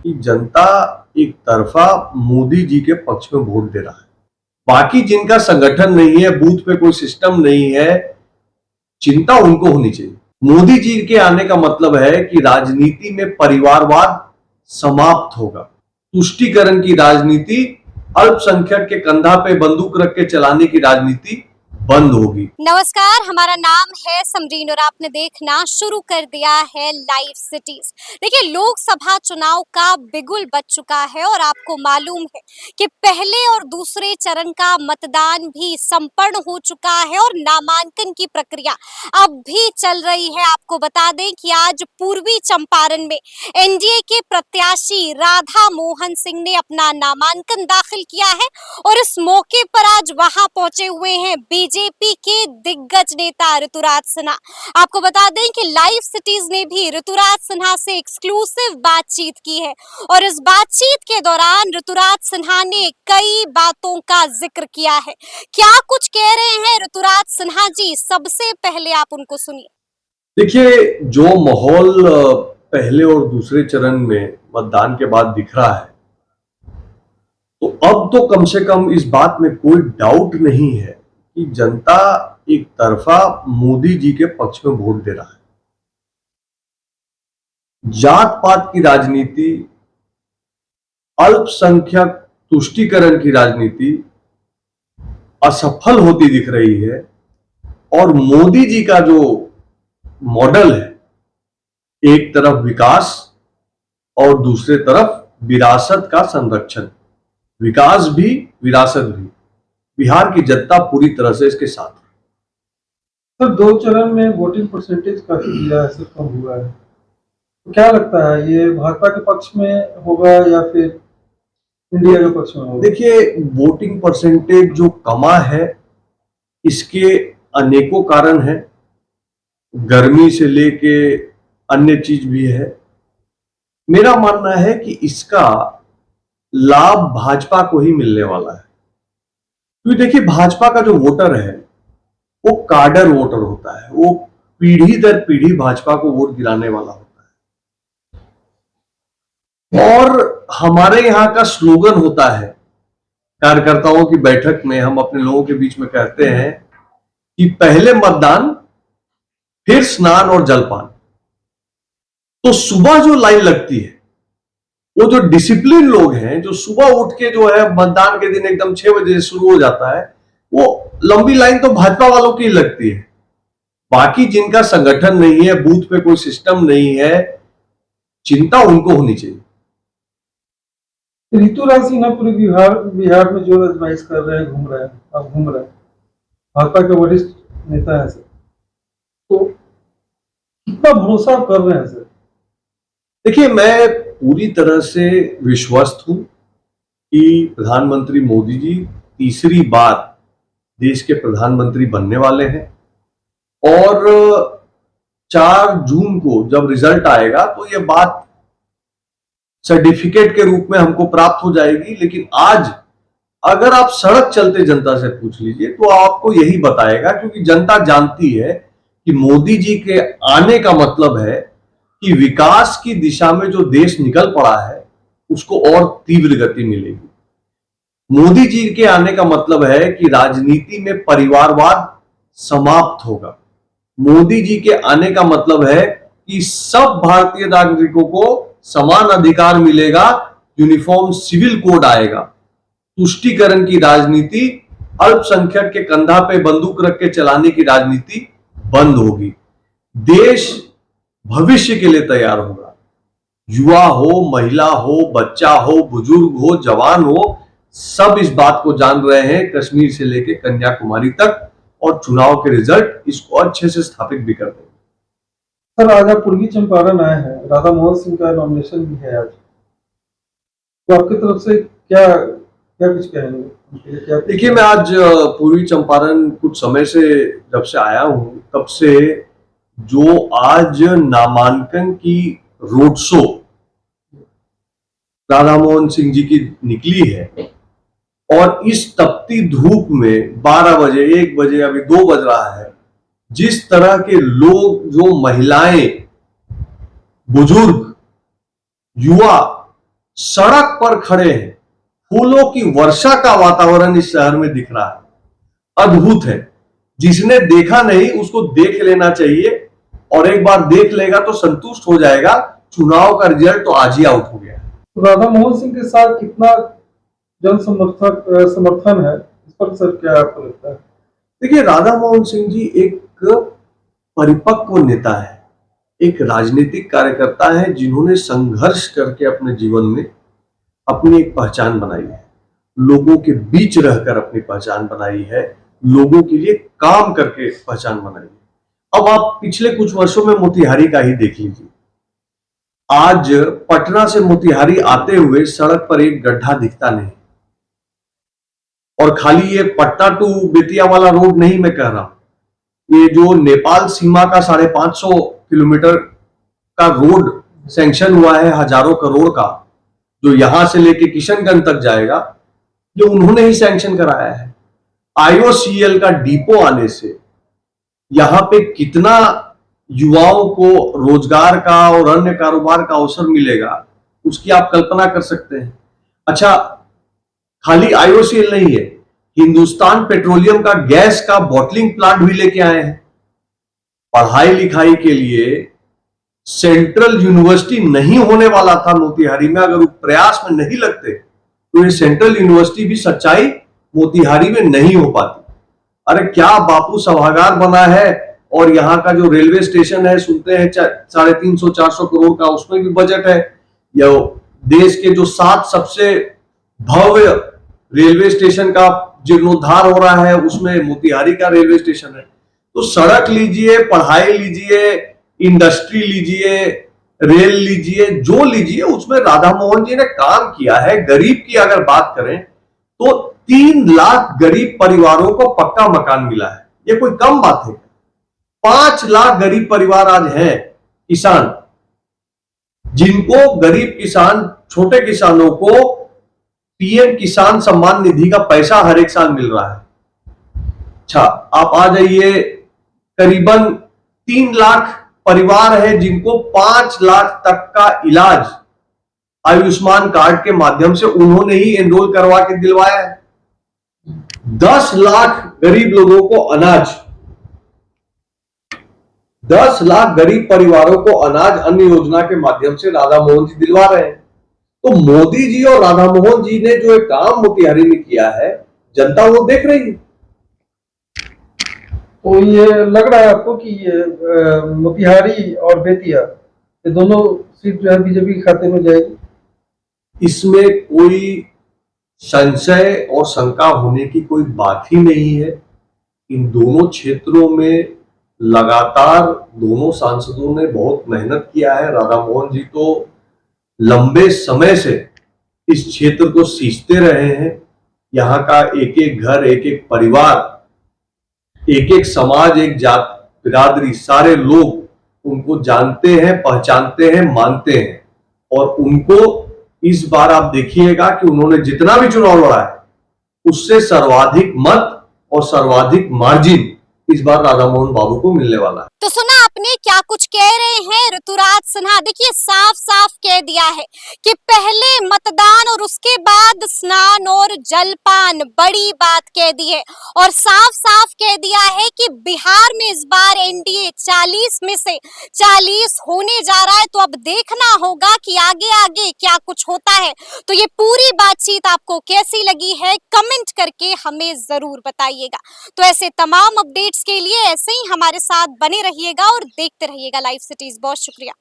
कि जनता एक तरफा मोदी जी के पक्ष में वोट दे रहा है। बाकी जिनका संगठन नहीं है, बूथ पे कोई सिस्टम नहीं है, चिंता उनको होनी चाहिए। मोदी जी के आने का मतलब है कि राजनीति में परिवारवाद समाप्त होगा। तुष्टीकरण की राजनीति, अल्पसंख्यक के कंधा पे बंदूक रख के चलाने की राजनीति बंद होगी। नमस्कार, हमारा नाम है समरीन और आपने देखना शुरू कर दिया है लाइव सिटीज। देखिए, लोकसभा चुनाव का बिगुल बज चुका है और आपको मालूम है कि पहले और दूसरे चरण का मतदान भी संपन्न हो चुका है और नामांकन की प्रक्रिया अब भी चल रही है। आपको बता दें कि आज पूर्वी चंपारण में एनडीए के प्रत्याशी राधा मोहन सिंह ने अपना नामांकन दाखिल किया है और इस मौके पर आज वहां पहुंचे हुए हैं बीजेपी के दिग्गज नेता ऋतुराज सिन्हा। आपको बता दें कि लाइव सिटीज ने भी ऋतुराज सिन्हा से एक्सक्लूसिव बातचीत की है और इस बातचीत के दौरान ऋतुराज सिन्हा ने कई बातों का जिक्र किया है। क्या कुछ कह रहे हैं ऋतुराज सिन्हा जी, सबसे पहले आप उनको सुनिए। देखिए, जो माहौल पहले और दूसरे चरण में मतदान के बाद दिख रहा है, तो अब तो कम से कम इस बात में कोई डाउट नहीं है कि जनता एक तरफा मोदी जी के पक्ष में वोट दे रहा है। जात पात की राजनीति, अल्पसंख्यक तुष्टीकरण की राजनीति असफल होती दिख रही है और मोदी जी का जो मॉडल है, एक तरफ विकास और दूसरे तरफ विरासत का संरक्षण, विकास भी विरासत भी, बिहार की जनता पूरी तरह से इसके साथ है। सर, दो चरण में वोटिंग परसेंटेज काफी दिया है, सर कम हुआ है, तो क्या लगता है ये भाजपा के पक्ष में होगा या फिर इंडिया के पक्ष में होगा? देखिए, वोटिंग परसेंटेज जो कमा है, इसके अनेकों कारण हैं, गर्मी से लेके अन्य चीज भी है। मेरा मानना है कि इसका लाभ भाजपा को ही मिलने वाला है, क्योंकि देखिए, भाजपा का जो वोटर है वो काडर वोटर होता है, वो पीढ़ी दर पीढ़ी भाजपा को वोट गिराने वाला होता है। और हमारे यहाँ का स्लोगन होता है, कार्यकर्ताओं की बैठक में हम अपने लोगों के बीच में कहते हैं कि पहले मतदान फिर स्नान और जलपान। तो सुबह जो लाइन लगती है, वो जो डिसिप्लिन लोग हैं, जो सुबह उठ के जो है मतदान के दिन एकदम 6 बजे से शुरू हो जाता है, वो लंबी लाइन तो भाजपा वालों की लगती है। बाकी जिनका संगठन नहीं है, बूथ पे कोई सिस्टम नहीं है, चिंता उनको होनी चाहिए। ऋतुराज सिन्हा पूरे बिहार में जो आजमाइश कर रहे हैं, घूम रहे हैं, भाजपा के वरिष्ठ नेता है सर, तो कितना भरोसा आप कर रहे हैं सर? देखिए, मैं पूरी तरह से विश्वस्त हूं कि प्रधानमंत्री मोदी जी तीसरी बार देश के प्रधानमंत्री बनने वाले हैं और 4 जून को जब रिजल्ट आएगा तो यह बात सर्टिफिकेट के रूप में हमको प्राप्त हो जाएगी। लेकिन आज अगर आप सड़क चलते जनता से पूछ लीजिए तो आपको यही बताएगा, क्योंकि जनता जानती है कि मोदी जी के आने का मतलब है कि विकास की दिशा में जो देश निकल पड़ा है उसको और तीव्र गति मिलेगी। मोदी जी के आने का मतलब है कि राजनीति में परिवारवाद समाप्त होगा। मोदी जी के आने का मतलब है कि सब भारतीय नागरिकों को समान अधिकार मिलेगा, यूनिफॉर्म सिविल कोड आएगा, तुष्टीकरण की राजनीति, अल्पसंख्यक के कंधा पे बंदूक रख के चलाने की राजनीति बंद होगी। देश भविष्य के लिए तैयार होगा। युवा हो, महिला हो, बच्चा हो, बुजुर्ग हो, जवान हो, सब इस बात को जान रहे हैं, कश्मीर से लेकर कन्याकुमारी तक, और चुनाव के रिजल्ट इसको अच्छे से स्थापित भी कर देंगे। सर, आज आप पूर्वी चंपारण आए हैं, राधा मोहन सिंह का नॉमिनेशन भी है आज, तो आपकी तरफ से क्या क्या कुछ कहेंगे? देखिए, मैं आज पूर्वी चंपारण कुछ समय से जब से आया हूं, तब से जो आज नामांकन की रोड शो राधा मोहन सिंह जी की निकली है, और इस तपती धूप में 12 बजे, 1 बजे, अभी 2 बज रहा है, जिस तरह के लोग, जो महिलाएं, बुजुर्ग, युवा सड़क पर खड़े हैं, फूलों की वर्षा का वातावरण इस शहर में दिख रहा है, अद्भुत है। जिसने देखा नहीं उसको देख लेना चाहिए, और एक बार देख लेगा तो संतुष्ट हो जाएगा। चुनाव का रिजल्ट तो आज ही आउट हो गया। तो राधा मोहन सिंह के साथ कितना जन समर्थन है, इस पर सर क्या आपको लगता है? देखिए, राधा मोहन सिंह जी एक परिपक्व नेता है, एक राजनीतिक कार्यकर्ता है जिन्होंने संघर्ष करके अपने जीवन में अपनी एक पहचान बनाई है, लोगों के बीच रहकर अपनी पहचान बनाई है, लोगों के लिए काम करके पहचान बनाई है। अब आप पिछले कुछ वर्षों में मोतिहारी का ही देख लीजिए। आज पटना से मोतिहारी आते हुए सड़क पर एक गड्ढा दिखता नहीं, और खाली ये पटना टू बेतिया वाला रोड नहीं मैं कह रहा हूं, ये जो नेपाल सीमा का 550 किलोमीटर का रोड सैंक्शन हुआ है हजारों करोड़ का, जो यहां से लेके किशनगंज तक जाएगा, ये उन्होंने ही सैंक्शन कराया है। IOCL का डिपो आने से यहां पे कितना युवाओं को रोजगार का और अन्य कारोबार का अवसर मिलेगा, उसकी आप कल्पना कर सकते हैं। अच्छा, खाली IOCL नहीं है, हिंदुस्तान पेट्रोलियम का गैस का बॉटलिंग प्लांट भी लेके आए हैं। पढ़ाई लिखाई के लिए सेंट्रल यूनिवर्सिटी नहीं होने वाला था मोतिहारी में, अगर वो प्रयास में नहीं लगते तो ये सेंट्रल यूनिवर्सिटी भी सच्चाई मोतिहारी में नहीं हो पाती। अरे क्या बापू सभागार बना है, और यहाँ का जो रेलवे स्टेशन है सुनते हैं 350-400 करोड़ का उसमें भी बजट है। या देश के जो 7 सबसे भव्य रेलवे स्टेशन का जीर्णोद्धार हो रहा है, उसमें मोतिहारी का रेलवे स्टेशन है। तो सड़क लीजिए, पढ़ाई लीजिए, इंडस्ट्री लीजिए, रेल लीजिए, जो लीजिए, उसमें राधा मोहन जी ने काम किया है। गरीब की अगर बात करें तो 3 लाख गरीब परिवारों को पक्का मकान मिला है, ये कोई कम बात है। 5 लाख गरीब परिवार आज हैं किसान, जिनको गरीब किसान, छोटे किसानों को PM किसान सम्मान निधि का पैसा हर एक साल मिल रहा है। अच्छा, आप आ जाइए, करीबन 3 लाख परिवार है जिनको 5 लाख तक का इलाज आयुष्मान कार्ड के माध्यम से उन्होंने ही एनरोल करवा के दिलवाया है। 10 लाख गरीब लोगों को अनाज, 10 लाख गरीब परिवारों को अनाज अन्य योजना के माध्यम से राधा मोहन जी दिलवा रहे हैं। तो मोदी जी और राधा मोहन जी ने जो एक काम मोतिहारी में किया है, जनता वो देख रही है। तो ये लग रहा है आपको कि ये मोतिहारी और बेतिया ये दोनों सीट जो है बीजेपी के खाते में जाएगी? इसमें कोई संशय और शंका होने की कोई बात ही नहीं है। इन दोनों क्षेत्रों में लगातार दोनों सांसदों ने बहुत मेहनत किया है। राधा मोहन जी तो लंबे समय से इस क्षेत्र को सींचते रहे हैं। यहाँ का एक एक घर, एक एक परिवार, एक एक समाज, एक जात बिरादरी, सारे लोग उनको जानते हैं, पहचानते हैं, मानते हैं। और उनको इस बार आप देखिएगा कि उन्होंने जितना भी चुनाव लड़ा है उससे सर्वाधिक मत और सर्वाधिक मार्जिन इस बार राधा मोहन बाबू को मिलने वाला है। तो सुना आपने क्या कुछ कह रहे हैं ऋतुराज सिन्हा। देखिए, साफ साफ कह दिया है कि पहले मतदान और उसके बाद स्नान और जलपान, बड़ी बात कह दी है। और साफ साफ कह दिया है कि बिहार में इस बार NDA 40 में से 40 होने जा रहा है। तो अब देखना होगा कि आगे आगे क्या कुछ होता है। तो ये पूरी बातचीत आपको कैसी लगी है, कमेंट करके हमें जरूर बताइएगा। तो ऐसे तमाम अपडेट्स के लिए ऐसे ही हमारे साथ बने रहिएगा और देखते रहिएगा लाइव सिटीज। बहुत शुक्रिया।